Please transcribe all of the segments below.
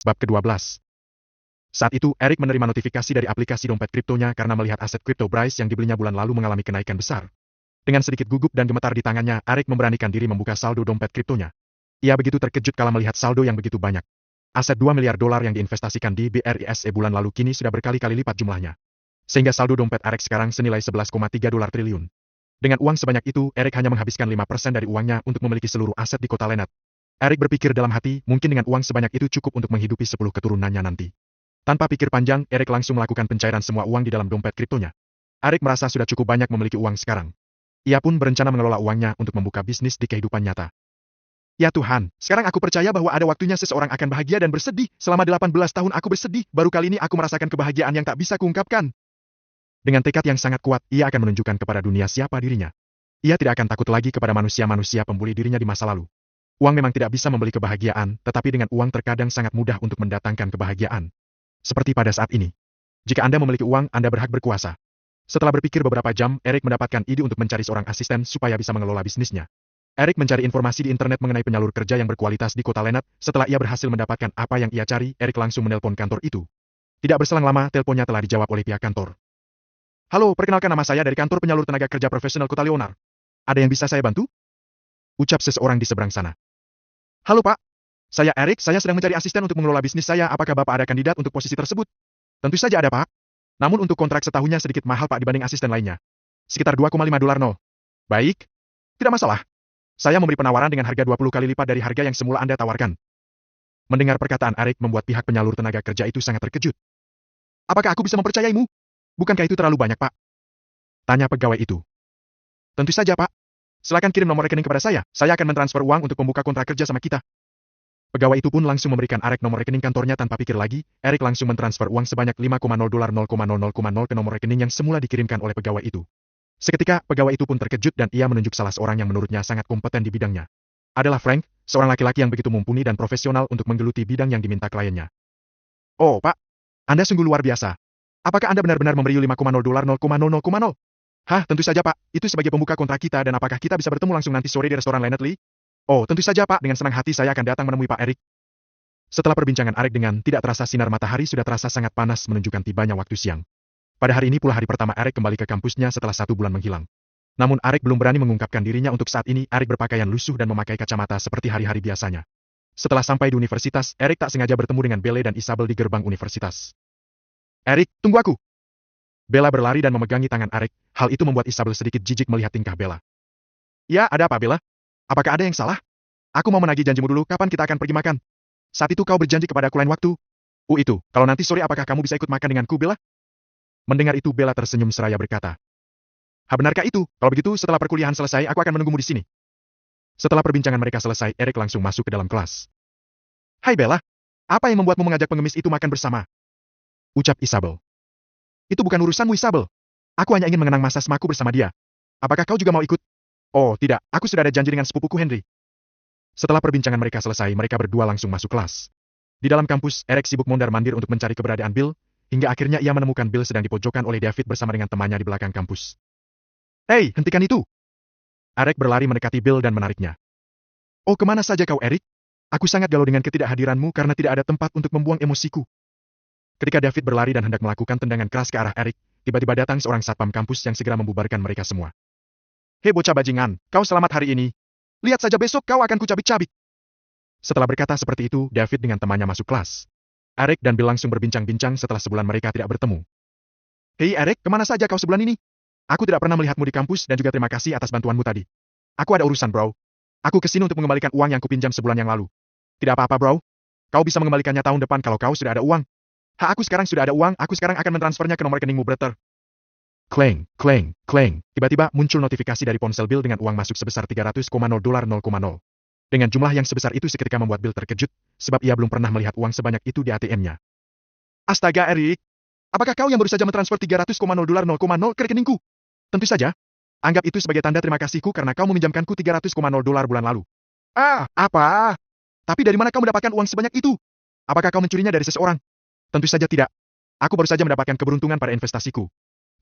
Bab ke-12. Saat itu, Eric menerima notifikasi dari aplikasi dompet kriptonya karena melihat aset kripto Bryce yang dibelinya bulan lalu mengalami kenaikan besar. Dengan sedikit gugup dan gemetar di tangannya, Eric memberanikan diri membuka saldo dompet kriptonya. Ia begitu terkejut kala melihat saldo yang begitu banyak. Aset $2 miliar yang diinvestasikan di BRISE bulan lalu kini sudah berkali-kali lipat jumlahnya. Sehingga saldo dompet Eric sekarang senilai $11,3 triliun. Dengan uang sebanyak itu, Eric hanya menghabiskan 5% dari uangnya untuk memiliki seluruh aset di kota Lennart. Eric berpikir dalam hati, mungkin dengan uang sebanyak itu cukup untuk menghidupi 10 keturunannya nanti. Tanpa pikir panjang, Eric langsung melakukan pencairan semua uang di dalam dompet kriptonya. Eric merasa sudah cukup banyak memiliki uang sekarang. Ia pun berencana mengelola uangnya untuk membuka bisnis di kehidupan nyata. Ya Tuhan, sekarang aku percaya bahwa ada waktunya seseorang akan bahagia dan bersedih. Selama 18 tahun aku bersedih, baru kali ini aku merasakan kebahagiaan yang tak bisa kuungkapkan. Dengan tekad yang sangat kuat, ia akan menunjukkan kepada dunia siapa dirinya. Ia tidak akan takut lagi kepada manusia-manusia pembuli dirinya di masa lalu. Uang memang tidak bisa membeli kebahagiaan, tetapi dengan uang terkadang sangat mudah untuk mendatangkan kebahagiaan. Seperti pada saat ini. Jika Anda memiliki uang, Anda berhak berkuasa. Setelah berpikir beberapa jam, Eric mendapatkan ide untuk mencari seorang asisten supaya bisa mengelola bisnisnya. Eric mencari informasi di internet mengenai penyalur kerja yang berkualitas di kota Lennart. Setelah ia berhasil mendapatkan apa yang ia cari, Eric langsung menelpon kantor itu. Tidak berselang lama, teleponnya telah dijawab oleh pihak kantor. Halo, perkenalkan nama saya dari kantor penyalur tenaga kerja profesional kota Leonard. Ada yang bisa saya bantu? Ucap seseorang di seberang sana. Halo Pak, saya Eric, saya sedang mencari asisten untuk mengelola bisnis saya. Apakah Bapak ada kandidat untuk posisi tersebut? Tentu saja ada Pak. Namun untuk kontrak setahunnya sedikit mahal Pak dibanding asisten lainnya. Sekitar $2,5. Baik, tidak masalah. Saya memberi penawaran dengan harga 20 kali lipat dari harga yang semula Anda tawarkan. Mendengar perkataan Eric membuat pihak penyalur tenaga kerja itu sangat terkejut. Apakah aku bisa mempercayaimu? Bukankah itu terlalu banyak Pak? Tanya pegawai itu. Tentu saja Pak. Silakan kirim nomor rekening kepada saya akan mentransfer uang untuk membuka kontrak kerja sama kita. Pegawai itu pun langsung memberikan Eric nomor rekening kantornya tanpa pikir lagi, Eric langsung mentransfer uang sebanyak $5,000 ke nomor rekening yang semula dikirimkan oleh pegawai itu. Seketika, pegawai itu pun terkejut dan ia menunjuk salah seorang yang menurutnya sangat kompeten di bidangnya. Adalah Frank, seorang laki-laki yang begitu mumpuni dan profesional untuk menggeluti bidang yang diminta kliennya. Oh Pak, Anda sungguh luar biasa. Apakah Anda benar-benar memberi $5,000? Hah, tentu saja Pak, itu sebagai pembuka kontrak kita dan apakah kita bisa bertemu langsung nanti sore di restoran Lennart Lee? Oh, tentu saja Pak, dengan senang hati saya akan datang menemui Pak Eric. Setelah perbincangan Eric dengan tidak terasa sinar matahari sudah terasa sangat panas menunjukkan tibanya waktu siang. Pada hari ini pula hari pertama Eric kembali ke kampusnya setelah 1 bulan menghilang. Namun Eric belum berani mengungkapkan dirinya untuk saat ini. Eric berpakaian lusuh dan memakai kacamata seperti hari-hari biasanya. Setelah sampai di universitas, Eric tak sengaja bertemu dengan Belle dan Isabel di gerbang universitas. Eric, tunggu aku! Bella berlari dan memegangi tangan Eric, hal itu membuat Isabel sedikit jijik melihat tingkah Bella. Ya, ada apa Bella? Apakah ada yang salah? Aku mau menagih janjimu dulu, kapan kita akan pergi makan? Saat itu kau berjanji kepadaku lain waktu. Itu, kalau nanti sore apakah kamu bisa ikut makan denganku Bella? Mendengar itu Bella tersenyum seraya berkata. Benarkah itu? Kalau begitu setelah perkuliahan selesai aku akan menunggumu di sini. Setelah perbincangan mereka selesai, Eric langsung masuk ke dalam kelas. Hai Bella, apa yang membuatmu mengajak pengemis itu makan bersama? Ucap Isabel. Itu bukan urusanmu Isabel. Aku hanya ingin mengenang masa semaku bersama dia. Apakah kau juga mau ikut? Oh tidak, aku sudah ada janji dengan sepupuku Henry. Setelah perbincangan mereka selesai, mereka berdua langsung masuk kelas. Di dalam kampus, Eric sibuk mondar-mandir untuk mencari keberadaan Bill, hingga akhirnya ia menemukan Bill sedang dipojokkan oleh David bersama dengan temannya di belakang kampus. Hei, hentikan itu! Eric berlari mendekati Bill dan menariknya. Oh kemana saja kau Eric? Aku sangat galau dengan ketidakhadiranmu karena tidak ada tempat untuk membuang emosiku. Ketika David berlari dan hendak melakukan tendangan keras ke arah Eric, tiba-tiba datang seorang satpam kampus yang segera membubarkan mereka semua. Hei bocah bajingan, kau selamat hari ini. Lihat saja besok kau akan kucabik-cabik. Setelah berkata seperti itu, David dengan temannya masuk kelas. Eric dan Bill langsung berbincang-bincang setelah sebulan mereka tidak bertemu. Hei Eric, kemana saja kau sebulan ini? Aku tidak pernah melihatmu di kampus dan juga terima kasih atas bantuanmu tadi. Aku ada urusan bro. Aku kesini untuk mengembalikan uang yang kupinjam sebulan yang lalu. Tidak apa-apa bro. Kau bisa mengembalikannya tahun depan kalau kau sudah ada uang. Aku sekarang sudah ada uang, aku sekarang akan mentransfernya ke nomor rekeningmu brother. Kleng, kleng, kleng. Tiba-tiba muncul notifikasi dari ponsel Bill dengan uang masuk sebesar $300,000. Dengan jumlah yang sebesar itu seketika membuat Bill terkejut, sebab ia belum pernah melihat uang sebanyak itu di ATM-nya. Astaga Eric, apakah kau yang baru saja mentransfer $300,000 ke rekeningku? Tentu saja. Anggap itu sebagai tanda terima kasihku karena kau meminjamkanku $300,000 bulan lalu. Apa? Tapi dari mana kau mendapatkan uang sebanyak itu? Apakah kau mencurinya dari seseorang? Tentu saja tidak. Aku baru saja mendapatkan keberuntungan pada investasiku.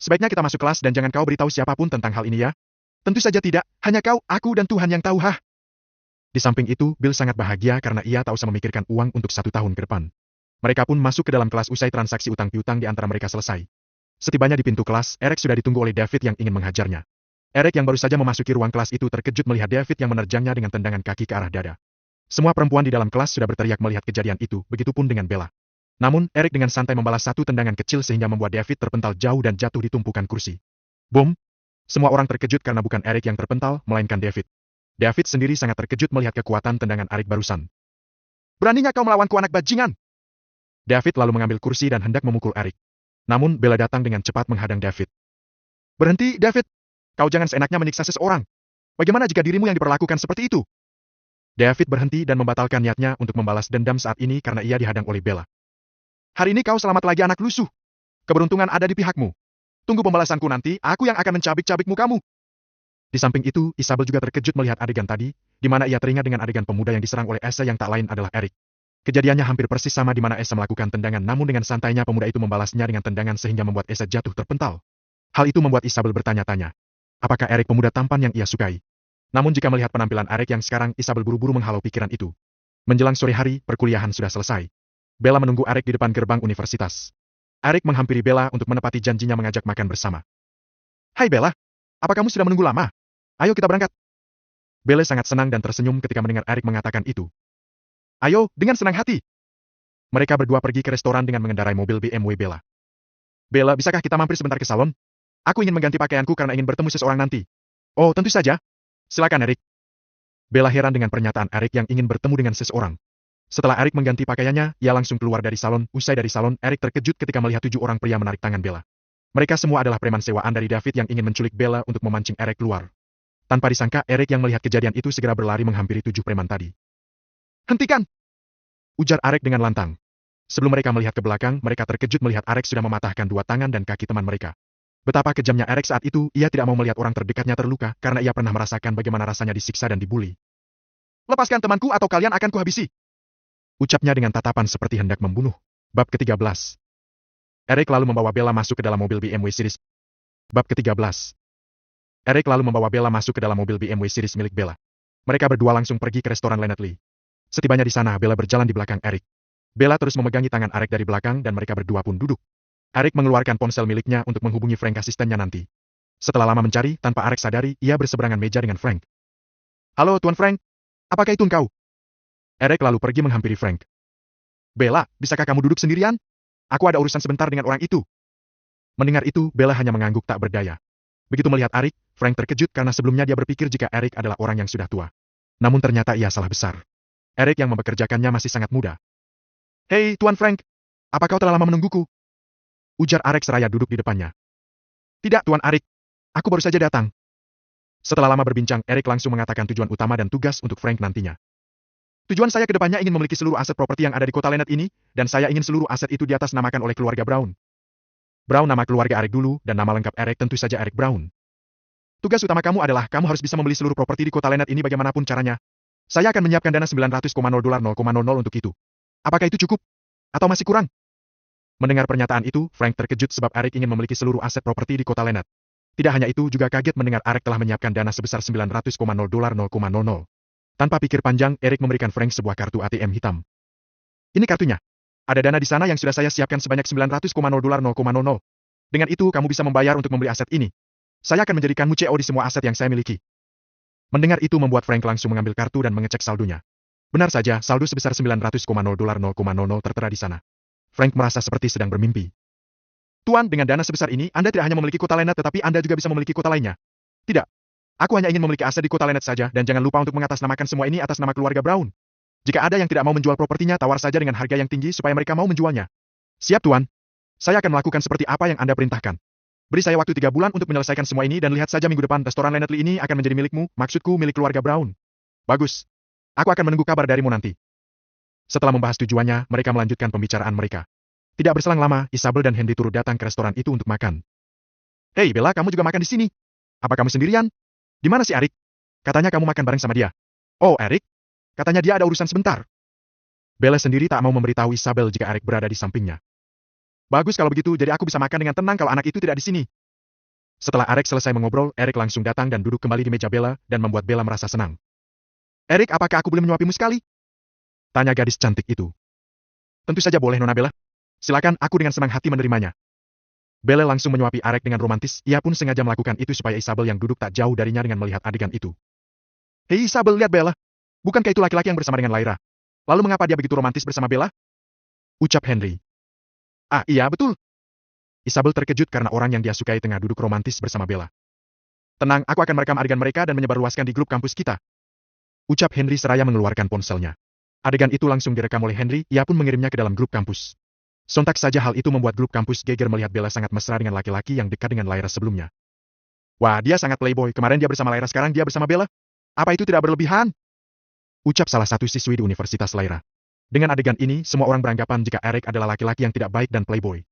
Sebaiknya kita masuk kelas dan jangan kau beritahu siapapun tentang hal ini ya. Tentu saja tidak, hanya kau, aku dan Tuhan yang tahu Di samping itu, Bill sangat bahagia karena ia tak usah memikirkan uang untuk 1 tahun ke depan. Mereka pun masuk ke dalam kelas usai transaksi utang piutang di antara mereka selesai. Setibanya di pintu kelas, Eric sudah ditunggu oleh David yang ingin menghajarnya. Eric yang baru saja memasuki ruang kelas itu terkejut melihat David yang menerjangnya dengan tendangan kaki ke arah dada. Semua perempuan di dalam kelas sudah berteriak melihat kejadian itu, begitupun dengan Bella. Namun, Eric dengan santai membalas satu tendangan kecil sehingga membuat David terpental jauh dan jatuh di tumpukan kursi. Boom! Semua orang terkejut karena bukan Eric yang terpental, melainkan David. David sendiri sangat terkejut melihat kekuatan tendangan Eric barusan. Beraninya kau melawanku, anak bajingan! David lalu mengambil kursi dan hendak memukul Eric. Namun, Bella datang dengan cepat menghadang David. Berhenti, David! Kau jangan seenaknya menyiksa seseorang. Bagaimana jika dirimu yang diperlakukan seperti itu? David berhenti dan membatalkan niatnya untuk membalas dendam saat ini karena ia dihadang oleh Bella. Hari ini kau selamat lagi, anak lusuh. Keberuntungan ada di pihakmu. Tunggu pembalasanku nanti, aku yang akan mencabik-cabik mukamu. Di samping itu, Isabel juga terkejut melihat adegan tadi, di mana ia teringat dengan adegan pemuda yang diserang oleh Esa yang tak lain adalah Eric. Kejadiannya hampir persis sama di mana Esa melakukan tendangan, namun dengan santainya pemuda itu membalasnya dengan tendangan sehingga membuat Esa jatuh terpental. Hal itu membuat Isabel bertanya-tanya. Apakah Eric pemuda tampan yang ia sukai? Namun jika melihat penampilan Eric yang sekarang, Isabel buru-buru menghalau pikiran itu. Menjelang sore hari, perkuliahan sudah selesai. Bella menunggu Eric di depan gerbang universitas. Eric menghampiri Bella untuk menepati janjinya mengajak makan bersama. Hai Bella, apa kamu sudah menunggu lama? Ayo kita berangkat. Bella sangat senang dan tersenyum ketika mendengar Eric mengatakan itu. Ayo, dengan senang hati. Mereka berdua pergi ke restoran dengan mengendarai mobil BMW Bella. Bella, bisakah kita mampir sebentar ke salon? Aku ingin mengganti pakaianku karena ingin bertemu seseorang nanti. Oh, tentu saja. Silakan, Eric. Bella heran dengan pernyataan Eric yang ingin bertemu dengan seseorang. Setelah Eric mengganti pakaiannya, ia langsung keluar dari salon. Usai dari salon, Eric terkejut ketika melihat 7 orang pria menarik tangan Bella. Mereka semua adalah preman sewaan dari David yang ingin menculik Bella untuk memancing Eric keluar. Tanpa disangka, Eric yang melihat kejadian itu segera berlari menghampiri 7 preman tadi. Hentikan! Ujar Eric dengan lantang. Sebelum mereka melihat ke belakang, mereka terkejut melihat Eric sudah mematahkan 2 tangan dan kaki teman mereka. Betapa kejamnya Eric saat itu, ia tidak mau melihat orang terdekatnya terluka, karena ia pernah merasakan bagaimana rasanya disiksa dan dibuli. Lepaskan temanku atau kalian akan kuhabisi. Ucapnya dengan tatapan seperti hendak membunuh. Bab ke-13. Eric lalu membawa Bella masuk ke dalam mobil BMW series. Bab ke-13. Eric lalu membawa Bella masuk ke dalam mobil BMW series milik Bella. Mereka berdua langsung pergi ke restoran Lynette Lee. Setibanya di sana, Bella berjalan di belakang Eric. Bella terus memegangi tangan Eric dari belakang dan mereka berdua pun duduk. Eric mengeluarkan ponsel miliknya untuk menghubungi Frank asistennya nanti. Setelah lama mencari, tanpa Eric sadari, ia berseberangan meja dengan Frank. Halo, Tuan Frank. Apakah itu engkau? Eric lalu pergi menghampiri Frank. Bella, bisakah kamu duduk sendirian? Aku ada urusan sebentar dengan orang itu. Mendengar itu, Bella hanya mengangguk tak berdaya. Begitu melihat Eric, Frank terkejut karena sebelumnya dia berpikir jika Eric adalah orang yang sudah tua. Namun ternyata ia salah besar. Eric yang mempekerjakannya masih sangat muda. Hei, Tuan Frank. Apa kau telah lama menungguku? Ujar Eric seraya duduk di depannya. Tidak, Tuan Eric. Aku baru saja datang. Setelah lama berbincang, Eric langsung mengatakan tujuan utama dan tugas untuk Frank nantinya. Tujuan saya ke depannya ingin memiliki seluruh aset properti yang ada di kota Lynette ini, dan saya ingin seluruh aset itu diatasnamakan oleh keluarga Brown. Brown nama keluarga Eric dulu, dan nama lengkap Eric tentu saja Eric Brown. Tugas utama kamu adalah kamu harus bisa membeli seluruh properti di kota Lynette ini bagaimanapun caranya. Saya akan menyiapkan dana $900,000 untuk itu. Apakah itu cukup? Atau masih kurang? Mendengar pernyataan itu, Frank terkejut sebab Eric ingin memiliki seluruh aset properti di kota Lynette. Tidak hanya itu, juga kaget mendengar Eric telah menyiapkan dana sebesar $900,000. Tanpa pikir panjang, Eric memberikan Frank sebuah kartu ATM hitam. Ini kartunya. Ada dana di sana yang sudah saya siapkan sebanyak $900,000. Dengan itu, kamu bisa membayar untuk membeli aset ini. Saya akan menjadikanmu CEO di semua aset yang saya miliki. Mendengar itu membuat Frank langsung mengambil kartu dan mengecek saldonya. Benar saja, saldo sebesar $900,000 tertera di sana. Frank merasa seperti sedang bermimpi. Tuan, dengan dana sebesar ini, Anda tidak hanya memiliki kota Lynette tetapi Anda juga bisa memiliki kota lainnya. Tidak. Aku hanya ingin memiliki aset di kota Lynette saja, dan jangan lupa untuk mengatasnamakan semua ini atas nama keluarga Brown. Jika ada yang tidak mau menjual propertinya, tawar saja dengan harga yang tinggi supaya mereka mau menjualnya. Siap, Tuan. Saya akan melakukan seperti apa yang Anda perintahkan. Beri saya waktu 3 bulan untuk menyelesaikan semua ini dan lihat saja minggu depan restoran Lynette Lee ini akan menjadi milikmu, maksudku milik keluarga Brown. Bagus. Aku akan menunggu kabar darimu nanti. Setelah membahas tujuannya, mereka melanjutkan pembicaraan mereka. Tidak berselang lama, Isabel dan Henry turut datang ke restoran itu untuk makan. Hei Bella, kamu juga makan di sini? Apa kamu sendirian? Di mana si Eric? Katanya kamu makan bareng sama dia. Oh, Eric? Katanya dia ada urusan sebentar. Bella sendiri tak mau memberitahu Isabel jika Eric berada di sampingnya. Bagus kalau begitu, jadi aku bisa makan dengan tenang kalau anak itu tidak di sini. Setelah Eric selesai mengobrol, Eric langsung datang dan duduk kembali di meja Bella, dan membuat Bella merasa senang. Eric, apakah aku boleh menyuapimu sekali? Tanya gadis cantik itu. Tentu saja boleh, Nona Bella. Silakan, aku dengan senang hati menerimanya. Bella langsung menyuapi Arek dengan romantis, ia pun sengaja melakukan itu supaya Isabel yang duduk tak jauh darinya dengan melihat adegan itu. Hei Isabel, lihat Bella. Bukankah itu laki-laki yang bersama dengan Lyra? Lalu mengapa dia begitu romantis bersama Bella? Ucap Henry. Ah iya betul. Isabel terkejut karena orang yang dia sukai tengah duduk romantis bersama Bella. Tenang, aku akan merekam adegan mereka dan menyebarluaskan di grup kampus kita. Ucap Henry seraya mengeluarkan ponselnya. Adegan itu langsung direkam oleh Henry, ia pun mengirimnya ke dalam grup kampus. Sontak saja hal itu membuat grup kampus geger melihat Bella sangat mesra dengan laki-laki yang dekat dengan Lyra sebelumnya. Wah, dia sangat playboy, kemarin dia bersama Lyra, sekarang dia bersama Bella. Apa itu tidak berlebihan? Ucap salah satu siswi di Universitas Lyra. Dengan adegan ini, semua orang beranggapan jika Eric adalah laki-laki yang tidak baik dan playboy.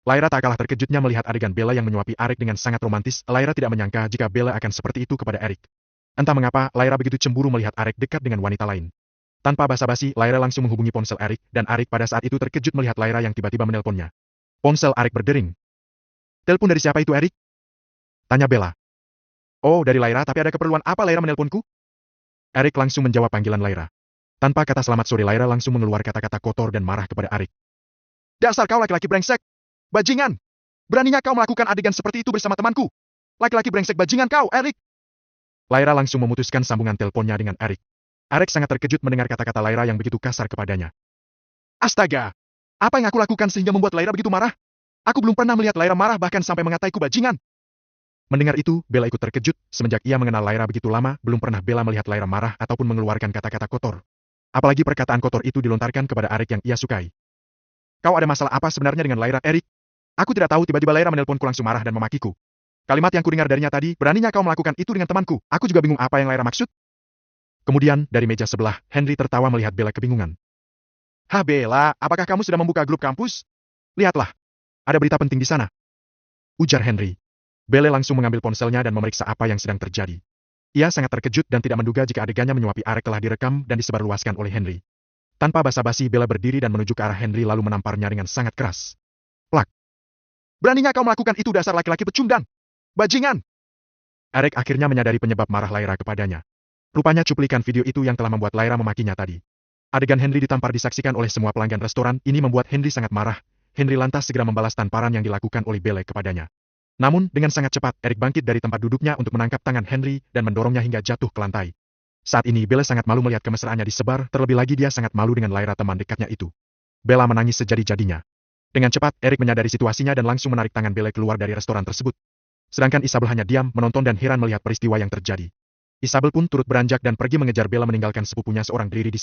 Lyra tak kalah terkejutnya melihat adegan Bella yang menyuapi Eric dengan sangat romantis. Lyra tidak menyangka jika Bella akan seperti itu kepada Eric. Entah mengapa, Lyra begitu cemburu melihat Eric dekat dengan wanita lain. Tanpa basa-basi, Lyra langsung menghubungi ponsel Eric, dan Eric pada saat itu terkejut melihat Lyra yang tiba-tiba menelponnya. Ponsel Eric berdering. Telepon dari siapa itu, Eric? Tanya Bella. Oh, dari Lyra, tapi ada keperluan apa Lyra menelponku? Eric langsung menjawab panggilan Lyra. Tanpa kata selamat sore, Lyra langsung mengeluarkan kata-kata kotor dan marah kepada Eric. Dasar kau laki-laki brengsek! Bajingan! Beraninya kau melakukan adegan seperti itu bersama temanku! Laki-laki brengsek bajingan kau, Eric! Lyra langsung memutuskan sambungan teleponnya dengan Eric. Eric sangat terkejut mendengar kata-kata Lyra yang begitu kasar kepadanya. Astaga! Apa yang aku lakukan sehingga membuat Lyra begitu marah? Aku belum pernah melihat Lyra marah bahkan sampai mengataiku bajingan. Mendengar itu, Bella ikut terkejut, semenjak ia mengenal Lyra begitu lama, belum pernah Bella melihat Lyra marah ataupun mengeluarkan kata-kata kotor. Apalagi perkataan kotor itu dilontarkan kepada Eric yang ia sukai. Kau ada masalah apa sebenarnya dengan Lyra, Eric? Aku tidak tahu tiba-tiba Lyra menelponku langsung marah dan memakiku. Kalimat yang kudengar darinya tadi, beraninya kau melakukan itu dengan temanku. Aku juga bingung apa yang Lyra maksud. Kemudian, dari meja sebelah, Henry tertawa melihat Bella kebingungan. Hah Bella, apakah kamu sudah membuka grup kampus? Lihatlah. Ada berita penting di sana. Ujar Henry. Bella langsung mengambil ponselnya dan memeriksa apa yang sedang terjadi. Ia sangat terkejut dan tidak menduga jika adegannya menyuapi Eric telah direkam dan disebarluaskan oleh Henry. Tanpa basa-basi, Bella berdiri dan menuju ke arah Henry lalu menamparnya dengan sangat keras. Plak. Beraninya kau melakukan itu dasar laki-laki pecundang. Bajingan. Eric akhirnya menyadari penyebab marah Lyra kepadanya. Rupanya cuplikan video itu yang telah membuat Lyra memakinya tadi. Adegan Henry ditampar disaksikan oleh semua pelanggan restoran, ini membuat Henry sangat marah. Henry lantas segera membalas tamparan yang dilakukan oleh Bella kepadanya. Namun, dengan sangat cepat, Eric bangkit dari tempat duduknya untuk menangkap tangan Henry dan mendorongnya hingga jatuh ke lantai. Saat ini, Bella sangat malu melihat kemesraannya disebar, terlebih lagi dia sangat malu dengan Lyra teman dekatnya itu. Bella menangis sejadi-jadinya. Dengan cepat, Eric menyadari situasinya dan langsung menarik tangan Bella keluar dari restoran tersebut. Sedangkan Isabel hanya diam, menonton dan heran melihat peristiwa yang terjadi. Isabel pun turut beranjak dan pergi mengejar Bella meninggalkan sepupunya seorang diri di